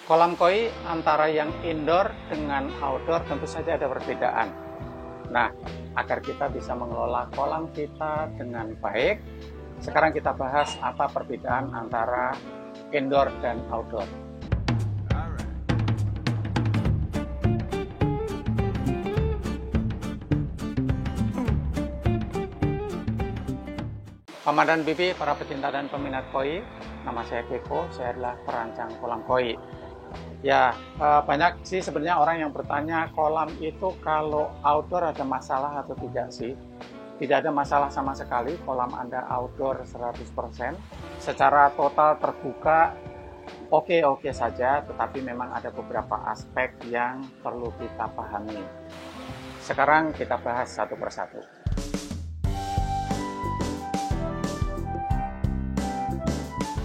Kolam koi antara yang indoor dengan outdoor tentu saja ada perbedaan. Nah, agar kita bisa mengelola kolam kita dengan baik, sekarang kita bahas apa perbedaan antara indoor dan outdoor. Paman dan Bibi, para pecinta dan peminat koi, nama saya Keko, saya adalah perancang kolam koi. Ya, banyak sih sebenarnya orang yang bertanya kolam itu kalau outdoor ada masalah atau tidak sih. Tidak ada masalah sama sekali, kolam Anda outdoor 100%. Secara total terbuka, oke-oke saja, tetapi memang ada beberapa aspek yang perlu kita pahami. Sekarang kita bahas satu persatu.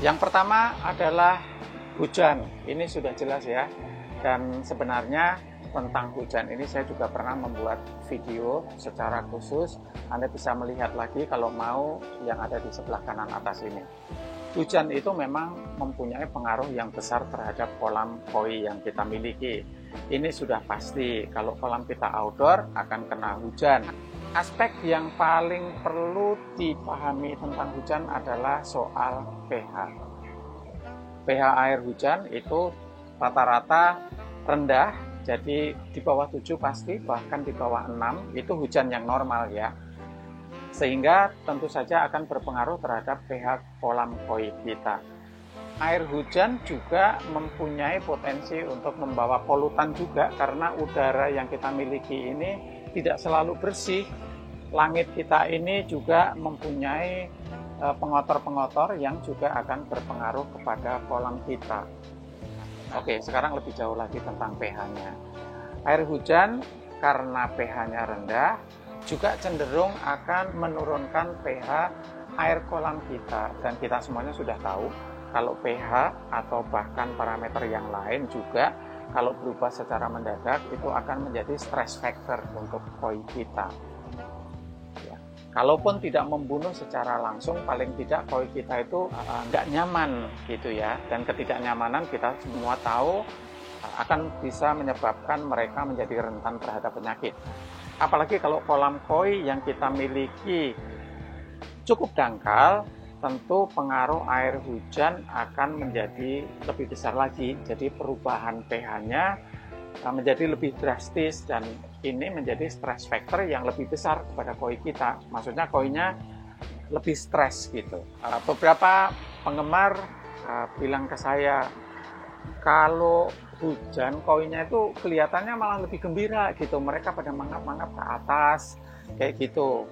Yang pertama adalah hujan. Ini sudah jelas ya. Dan sebenarnya tentang hujan ini saya juga pernah membuat video secara khusus. Anda bisa melihat lagi kalau mau yang ada di sebelah kanan atas ini. Hujan itu memang mempunyai pengaruh yang besar terhadap kolam koi yang kita miliki. Ini sudah pasti, kalau kolam kita outdoor akan kena hujan. Aspek yang paling perlu dipahami tentang hujan adalah soal pH. pH air hujan itu rata-rata rendah, jadi di bawah 7 pasti, bahkan di bawah 6 itu hujan yang normal ya. Sehingga tentu saja akan berpengaruh terhadap pH kolam koi kita. Air hujan juga mempunyai potensi untuk membawa polutan juga, karena udara yang kita miliki ini tidak selalu bersih. Langit kita ini juga mempunyai pengotor-pengotor yang juga akan berpengaruh kepada kolam kita. Oke, sekarang lebih jauh lagi tentang pH-nya. Air hujan karena pH-nya rendah juga cenderung akan menurunkan pH air kolam kita. Dan kita semuanya sudah tahu kalau pH atau bahkan parameter yang lain juga kalau berubah secara mendadak itu akan menjadi stress factor untuk koi kita. Kalaupun tidak membunuh secara langsung, paling tidak koi kita itu nggak nyaman gitu ya. Dan ketidaknyamanan kita semua tahu akan bisa menyebabkan mereka menjadi rentan terhadap penyakit. Apalagi kalau kolam koi yang kita miliki cukup dangkal, tentu pengaruh air hujan akan menjadi lebih besar lagi. Jadi perubahan pH-nya menjadi lebih drastis dan ini menjadi stress factor yang lebih besar kepada koi kita. Maksudnya koinya lebih stres gitu. Beberapa penggemar bilang ke saya, kalau hujan koinya itu kelihatannya malah lebih gembira gitu. Mereka pada mangap-mangap ke atas kayak gitu.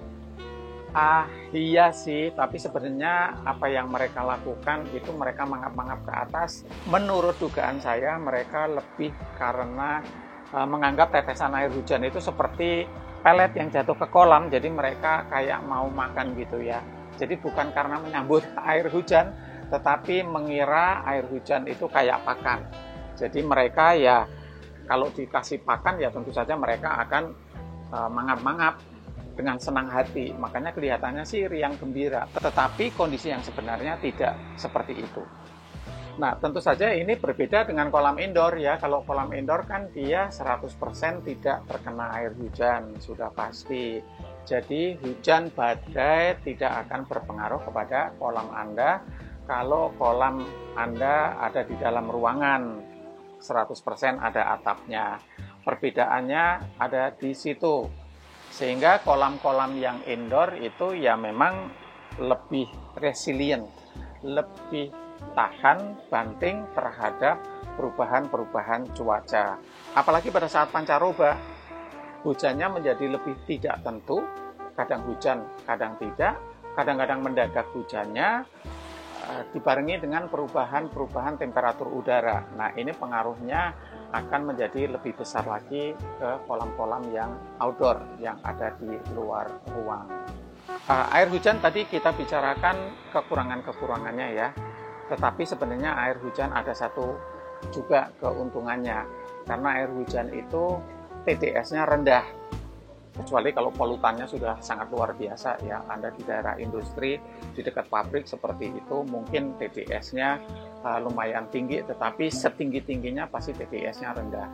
Iya sih, tapi sebenarnya apa yang mereka lakukan itu mereka mangap-mangap ke atas. Menurut dugaan saya mereka lebih karena menganggap tetesan air hujan itu seperti pelet yang jatuh ke kolam, jadi mereka kayak mau makan gitu ya. Jadi bukan karena menyambut air hujan, tetapi mengira air hujan itu kayak pakan. Jadi mereka ya kalau dikasih pakan ya tentu saja mereka akan mangap-mangap dengan senang hati. Makanya kelihatannya sih riang gembira, tetapi kondisi yang sebenarnya tidak seperti itu. Nah, tentu saja ini berbeda dengan kolam indoor ya. Kalau kolam indoor kan dia 100% tidak terkena air hujan, sudah pasti. Jadi hujan badai tidak akan berpengaruh kepada kolam Anda kalau kolam Anda ada di dalam ruangan, 100% ada atapnya. Perbedaannya ada di situ. Sehingga kolam-kolam yang indoor itu ya memang lebih resilient, lebih tahan banting terhadap perubahan-perubahan cuaca. Apalagi pada saat pancaroba, hujannya menjadi lebih tidak tentu, kadang hujan, kadang tidak, kadang-kadang mendadak hujannya, dibarengi dengan perubahan-perubahan temperatur udara. Nah, ini pengaruhnya akan menjadi lebih besar lagi ke kolam-kolam yang outdoor, yang ada di luar ruang. Air hujan tadi kita bicarakan kekurangan-kekurangannya ya. Tetapi sebenarnya air hujan ada satu juga keuntungannya. Karena air hujan itu TDS-nya rendah. kecuali kalau polutannya sudah sangat luar biasa ya, Anda di daerah industri, di dekat pabrik seperti itu, mungkin TDS-nya lumayan tinggi, tetapi setinggi-tingginya pasti TDS-nya rendah.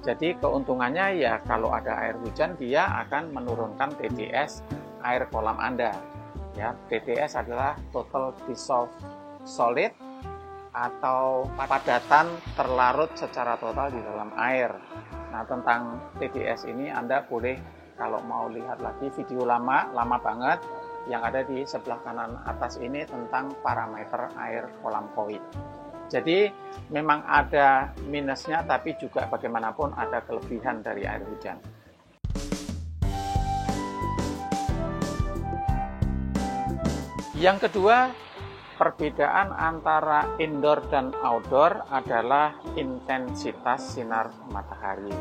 Jadi keuntungannya ya kalau ada air hujan dia akan menurunkan TDS air kolam Anda. Ya, TDS adalah total dissolved solid atau padatan terlarut secara total di dalam air. Nah, tentang TDS ini Anda boleh kalau mau lihat lagi video lama banget yang ada di sebelah kanan atas ini tentang parameter air kolam koi. Jadi memang ada minusnya, tapi juga bagaimanapun ada kelebihan dari air hujan. Yang kedua, perbedaan antara indoor dan outdoor adalah intensitas sinar matahari.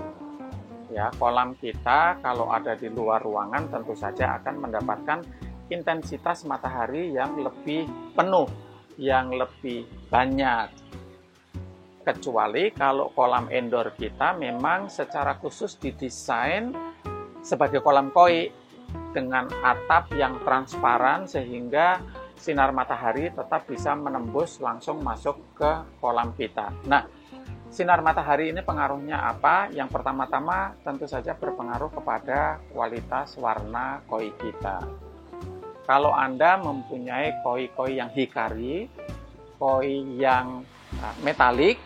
Ya, kolam kita kalau ada di luar ruangan tentu saja akan mendapatkan intensitas matahari yang lebih penuh, yang lebih banyak. Kecuali kalau kolam indoor kita memang secara khusus didesain sebagai kolam koi dengan atap yang transparan sehingga sinar matahari tetap bisa menembus langsung masuk ke kolam kita. Nah, sinar matahari ini pengaruhnya apa? Yang pertama-tama tentu saja berpengaruh kepada kualitas warna koi kita. Kalau Anda mempunyai koi-koi yang hikari, koi yang metalik,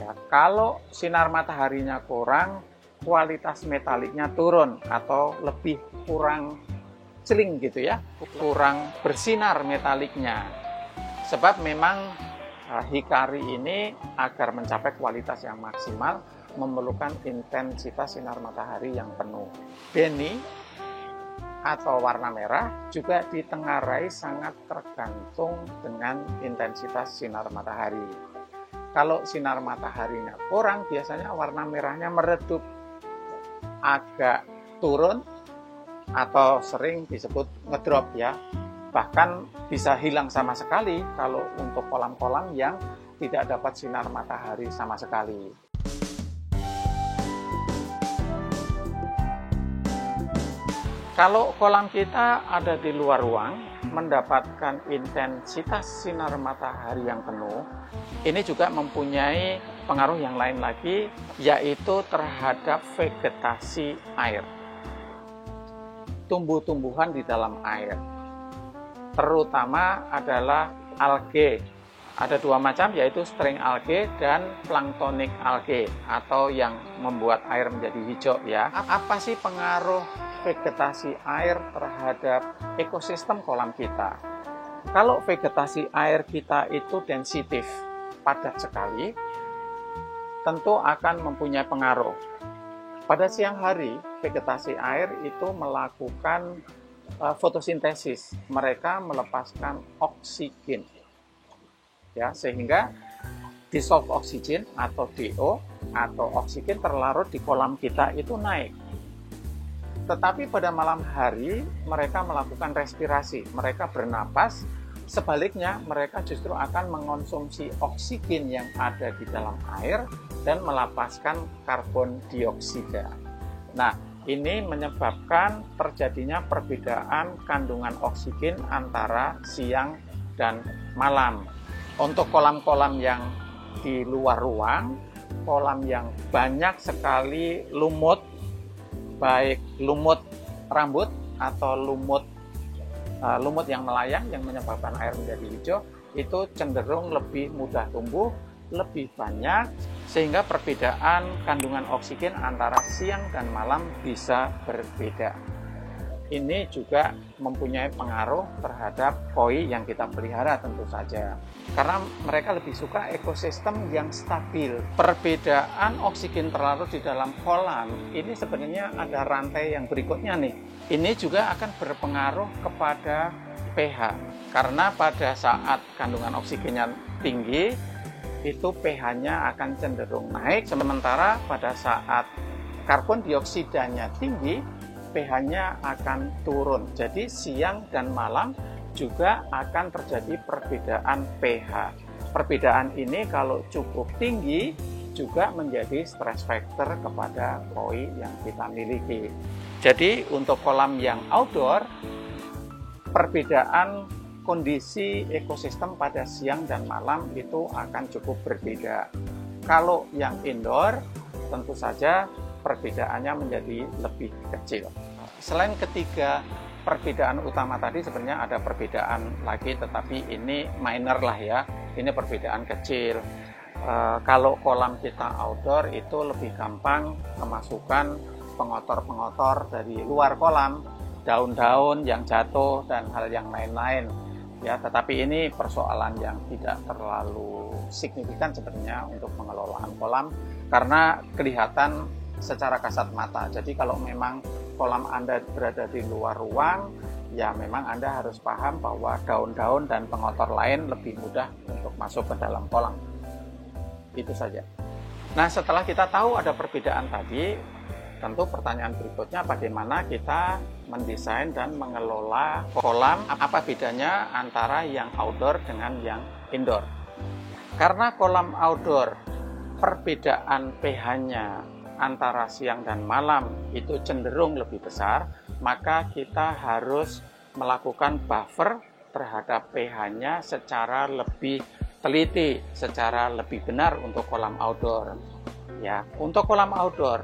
ya, kalau sinar mataharinya kurang, kualitas metaliknya turun atau lebih kurang celing gitu ya, kurang bersinar metaliknya. Sebab memang hikari ini agar mencapai kualitas yang maksimal memerlukan intensitas sinar matahari yang penuh. Beni atau warna merah juga ditengarai sangat tergantung dengan intensitas sinar matahari. Kalau sinar mataharinya kurang, biasanya warna merahnya meredup, agak turun atau sering disebut ngedrop ya. Bahkan bisa hilang sama sekali kalau untuk kolam-kolam yang tidak dapat sinar matahari sama sekali. Kalau kolam kita ada di luar ruang, mendapatkan intensitas sinar matahari yang penuh, ini juga mempunyai pengaruh yang lain lagi, yaitu terhadap vegetasi air. Tumbuh-tumbuhan di dalam air. Terutama adalah algae. Ada dua macam, yaitu string algae dan planktonic algae atau yang membuat air menjadi hijau ya. Apa sih pengaruh vegetasi air terhadap ekosistem kolam kita? Kalau vegetasi air kita itu sensitif, padat sekali, tentu akan mempunyai pengaruh. Pada siang hari, vegetasi air itu melakukan fotosintesis, mereka melepaskan oksigen, ya, sehingga dissolved oxygen atau DO atau oksigen terlarut di kolam kita itu naik. Tetapi pada malam hari mereka melakukan respirasi, mereka bernapas. Sebaliknya mereka justru akan mengonsumsi oksigen yang ada di dalam air dan melepaskan karbon dioksida. Nah, ini menyebabkan terjadinya perbedaan kandungan oksigen antara siang dan malam. Untuk kolam-kolam yang di luar ruang, kolam yang banyak sekali lumut, baik lumut rambut atau lumut yang melayang yang menyebabkan air menjadi hijau, itu cenderung lebih mudah tumbuh, lebih banyak, sehingga perbedaan kandungan oksigen antara siang dan malam bisa berbeda. Ini juga mempunyai pengaruh terhadap koi yang kita pelihara tentu saja. Karena mereka lebih suka ekosistem yang stabil. Perbedaan oksigen terlarut di dalam kolam, ini sebenarnya ada rantai yang berikutnya nih. Ini juga akan berpengaruh kepada pH. Karena pada saat kandungan oksigennya tinggi, itu pH-nya akan cenderung naik. Sementara pada saat karbon dioksidanya tinggi, pH-nya akan turun. Jadi siang dan malam juga akan terjadi perbedaan pH. Perbedaan ini kalau cukup tinggi juga menjadi stress factor kepada koi yang kita miliki. Jadi untuk kolam yang outdoor, perbedaan kondisi ekosistem pada siang dan malam itu akan cukup berbeda. Kalau yang indoor, tentu saja perbedaannya menjadi lebih kecil. Selain ketiga perbedaan utama tadi, sebenarnya ada perbedaan lagi, tetapi ini minor lah ya. Ini perbedaan kecil. Kalau kolam kita outdoor itu lebih gampang kemasukan pengotor-pengotor dari luar kolam, daun-daun yang jatuh dan hal yang lain-lain. Ya, tetapi ini persoalan yang tidak terlalu signifikan sebenarnya untuk pengelolaan kolam karena kelihatan secara kasat mata. Jadi kalau memang kolam Anda berada di luar ruang, ya memang Anda harus paham bahwa daun-daun dan pengotor lain lebih mudah untuk masuk ke dalam kolam. Itu saja. Nah, setelah kita tahu ada perbedaan tadi, tentu pertanyaan berikutnya bagaimana kita mendesain dan mengelola kolam, apa bedanya antara yang outdoor dengan yang indoor. Karena kolam outdoor perbedaan pH-nya antara siang dan malam itu cenderung lebih besar, maka kita harus melakukan buffer terhadap pH-nya secara lebih teliti, secara lebih benar untuk kolam outdoor. Ya, untuk kolam outdoor,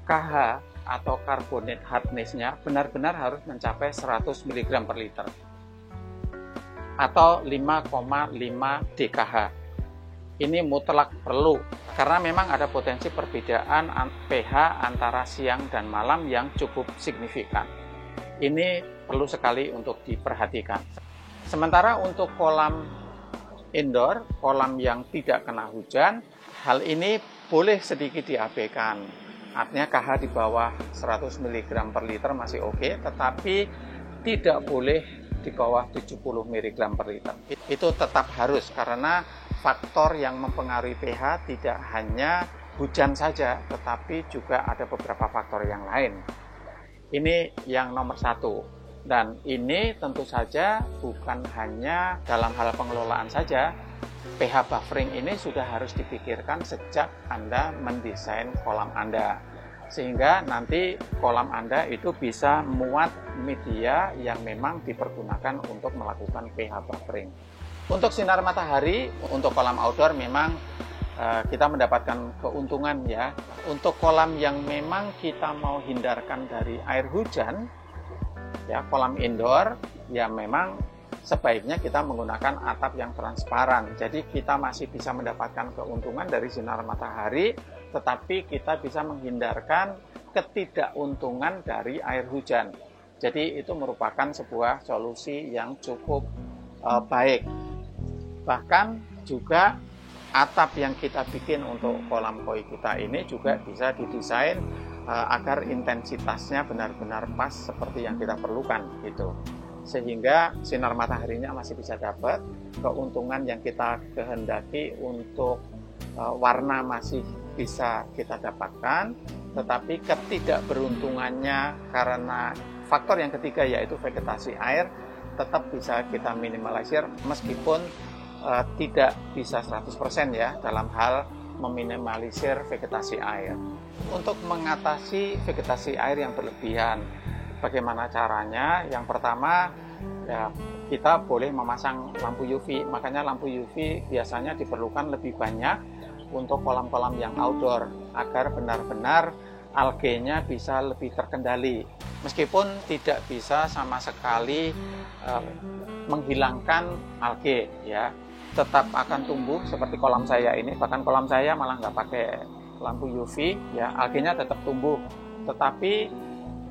KH atau carbonate hardness-nya benar-benar harus mencapai 100 mg per liter atau 5,5 DKH. Ini mutlak perlu karena memang ada potensi perbedaan pH antara siang dan malam yang cukup signifikan. Ini perlu sekali untuk diperhatikan. Sementara untuk kolam indoor, kolam yang tidak kena hujan, hal ini boleh sedikit diabaikan. Artinya KH di bawah 100 mg per liter masih oke, tetapi tidak boleh di bawah 70 mg per liter. Itu tetap harus karena faktor yang mempengaruhi pH tidak hanya hujan saja, tetapi juga ada beberapa faktor yang lain. Ini yang nomor satu. Dan ini tentu saja bukan hanya dalam hal pengelolaan saja, pH buffering ini sudah harus dipikirkan sejak Anda mendesain kolam Anda. Sehingga nanti kolam Anda itu bisa muat media yang memang dipergunakan untuk melakukan pH buffering. Untuk sinar matahari, untuk kolam outdoor memang kita mendapatkan keuntungan ya. Untuk kolam yang memang kita mau hindarkan dari air hujan, ya kolam indoor, ya memang sebaiknya kita menggunakan atap yang transparan. Jadi kita masih bisa mendapatkan keuntungan dari sinar matahari, tetapi kita bisa menghindarkan ketidakuntungan dari air hujan. Jadi itu merupakan sebuah solusi yang cukup baik. Bahkan juga atap yang kita bikin untuk kolam koi kita ini juga bisa didesain agar intensitasnya benar-benar pas seperti yang kita perlukan gitu. Sehingga sinar mataharinya masih bisa dapat, keuntungan yang kita kehendaki untuk warna masih bisa kita dapatkan, tetapi ketidakberuntungannya karena faktor yang ketiga yaitu vegetasi air tetap bisa kita minimalisir meskipun tidak bisa 100% ya dalam hal meminimalisir vegetasi air. Untuk mengatasi vegetasi air yang berlebihan, bagaimana caranya? Yang pertama, ya, kita boleh memasang lampu UV. Makanya lampu UV biasanya diperlukan lebih banyak untuk kolam-kolam yang outdoor agar benar-benar algenya bisa lebih terkendali. Meskipun tidak bisa sama sekali menghilangkan alge, ya, tetap akan tumbuh seperti kolam saya ini. Bahkan kolam saya malah nggak pakai lampu UV, ya, algenya tetap tumbuh. Tetapi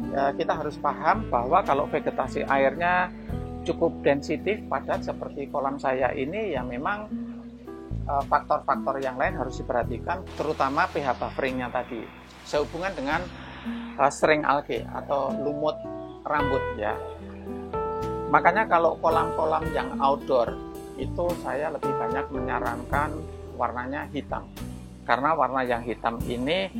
ya, kita harus paham bahwa kalau vegetasi airnya cukup densitif padat seperti kolam saya ini, ya memang faktor-faktor yang lain harus diperhatikan, terutama pH bufferingnya tadi sehubungan dengan string algae atau lumut rambut ya. Makanya kalau kolam-kolam yang outdoor itu saya lebih banyak menyarankan warnanya hitam, karena warna yang hitam ini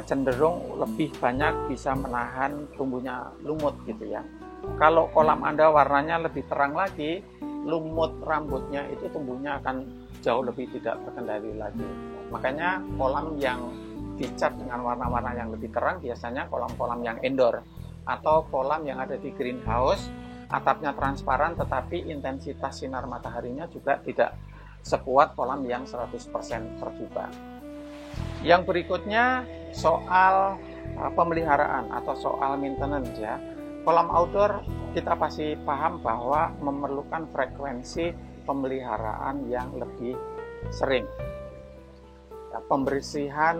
cenderung lebih banyak bisa menahan tumbuhnya lumut gitu ya. Kalau kolam Anda warnanya lebih terang lagi, lumut rambutnya itu tumbuhnya akan jauh lebih tidak terkendali lagi. Makanya kolam yang dicat dengan warna-warna yang lebih terang biasanya kolam-kolam yang indoor, atau kolam yang ada di greenhouse, atapnya transparan tetapi intensitas sinar mataharinya juga tidak sekuat kolam yang 100% terbuka. Yang berikutnya soal pemeliharaan atau soal maintenance ya. Kolam outdoor kita pasti paham bahwa memerlukan frekuensi pemeliharaan yang lebih sering. Pembersihan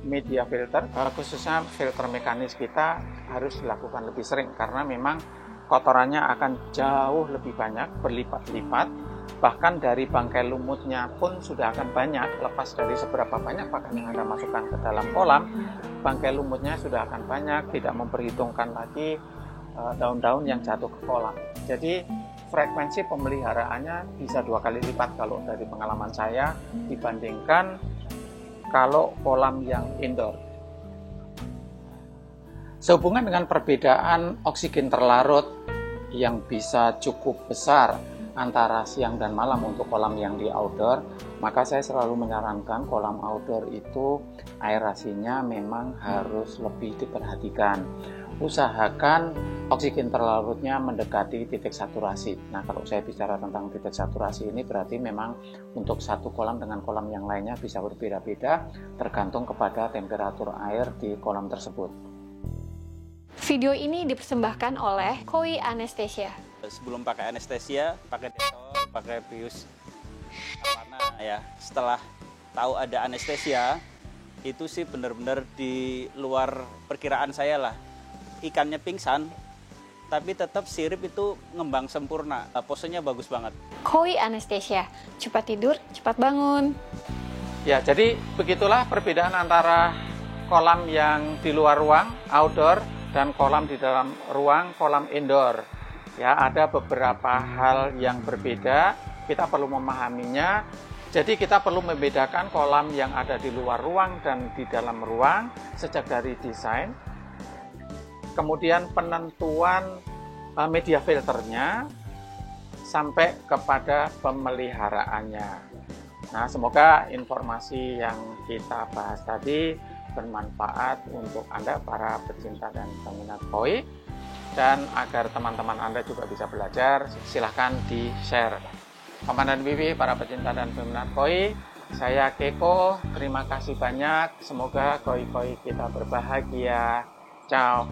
media filter, khususnya filter mekanis kita harus dilakukan lebih sering karena memang kotorannya akan jauh lebih banyak, berlipat-lipat. Bahkan dari bangkai lumutnya pun sudah akan banyak, lepas dari seberapa banyak pakan yang Anda masukkan ke dalam kolam, bangkai lumutnya sudah akan banyak, tidak memperhitungkan lagi daun-daun yang jatuh ke kolam. Jadi frekuensi pemeliharaannya bisa 2 kali lipat kalau dari pengalaman saya dibandingkan kalau kolam yang indoor. Sehubungan dengan perbedaan oksigen terlarut yang bisa cukup besar antara siang dan malam untuk kolam yang di outdoor, maka saya selalu menyarankan kolam outdoor itu aerasinya memang harus lebih diperhatikan. Usahakan oksigen terlarutnya mendekati titik saturasi. Nah, kalau saya bicara tentang titik saturasi ini berarti memang untuk satu kolam dengan kolam yang lainnya bisa berbeda-beda tergantung kepada temperatur air di kolam tersebut. Video ini dipersembahkan oleh Koi Anesthesia. Sebelum pakai anestesia, pakai Dettol, pakai bius karena ya setelah tahu ada anestesia itu sih benar-benar di luar perkiraan saya lah. Ikannya pingsan tapi tetap sirip itu ngembang sempurna, posenya bagus banget. Koi Anesthesia, cepat tidur, cepat bangun. Ya, jadi begitulah perbedaan antara kolam yang di luar ruang, outdoor, dan kolam di dalam ruang, kolam indoor. Ya, ada beberapa hal yang berbeda, kita perlu memahaminya. Jadi kita perlu membedakan kolam yang ada di luar ruang dan di dalam ruang, sejak dari desain, kemudian penentuan media filternya, sampai kepada pemeliharaannya. Nah, semoga informasi yang kita bahas tadi bermanfaat untuk Anda para pecinta dan peminat koi. Dan agar teman-teman Anda juga bisa belajar, silahkan di-share. Paman dan Bibi, para pecinta dan peminat koi, saya Keko, terima kasih banyak. Semoga koi-koi kita berbahagia. Ciao.